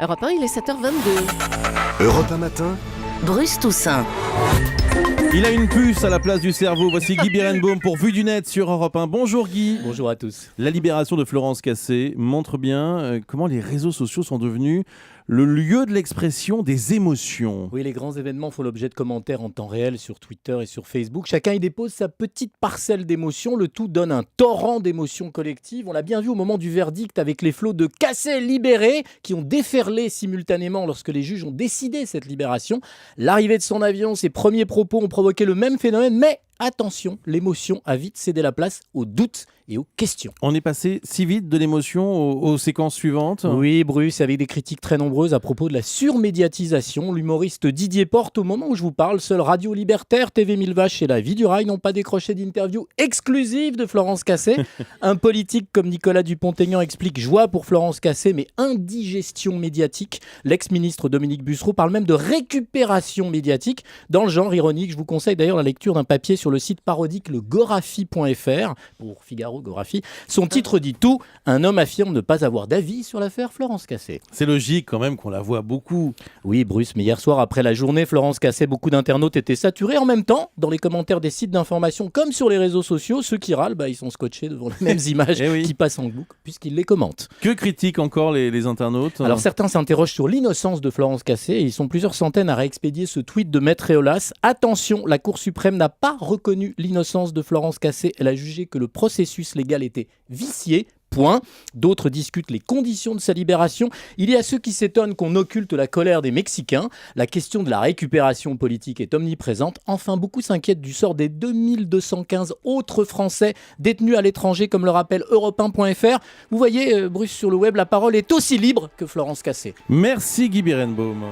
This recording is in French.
Europe 1, il est 7h22. Europe 1 matin, Bruce Toussaint. Il a une puce à la place du cerveau. Voici Guy Birenbaum pour Vue du Net sur Europe 1. Bonjour Guy. Bonjour à tous. La libération de Florence Cassé montre bien comment les réseaux sociaux sont devenus le lieu de l'expression des émotions. Oui, les grands événements font l'objet de commentaires en temps réel sur Twitter et sur Facebook. Chacun y dépose sa petite parcelle d'émotions. Le tout donne un torrent d'émotions collectives. On l'a bien vu au moment du verdict avec les flots de Cassé libérés qui ont déferlé simultanément lorsque les juges ont décidé cette libération. L'arrivée de son avion, ses premiers propos ont provoqué le même phénomène, mais attention, l'émotion a vite cédé la place aux doutes et aux questions. On est passé si vite de l'émotion aux séquences suivantes. Oui, Bruce, avec des critiques très nombreuses à propos de la surmédiatisation. L'humoriste Didier Porte, au moment où je vous parle, seule Radio Libertaire, TV 1000 Vaches et La Vie du Rail n'ont pas décroché d'interview exclusive de Florence Cassé. Un politique comme Nicolas Dupont-Aignan explique joie pour Florence Cassé, mais indigestion médiatique. L'ex-ministre Dominique Bussereau parle même de récupération médiatique. Dans le genre ironique, je vous conseille d'ailleurs la lecture d'un papier sur le site parodique le Gorafi.fr, pour Figaro Gorafi. Son titre dit tout, un homme affirme ne pas avoir d'avis sur l'affaire Florence Cassé. C'est logique quand même qu'on la voit beaucoup. Oui Bruce, mais hier soir après la journée Florence Cassé, beaucoup d'internautes étaient saturés. En même temps, dans les commentaires des sites d'information comme sur les réseaux sociaux, ceux qui râlent, ils sont scotchés devant les mêmes images qui passent en boucle puisqu'ils les commentent. Que critiquent encore les internautes ? Alors certains s'interrogent sur l'innocence de Florence Cassé et ils sont plusieurs centaines à réexpédier ce tweet de Maître Eolas. Attention, la Cour suprême n'a pas reconnu l'innocence de Florence Cassé. Elle a jugé que le processus légal était vicié. Point. D'autres discutent les conditions de sa libération. Il y a ceux qui s'étonnent qu'on occulte la colère des Mexicains. La question de la récupération politique est omniprésente. Enfin, beaucoup s'inquiètent du sort des 2215 autres Français détenus à l'étranger, comme le rappelle Europe1.fr. Vous voyez, Bruce, sur le web, la parole est aussi libre que Florence Cassé. Merci Guy Birenbaum.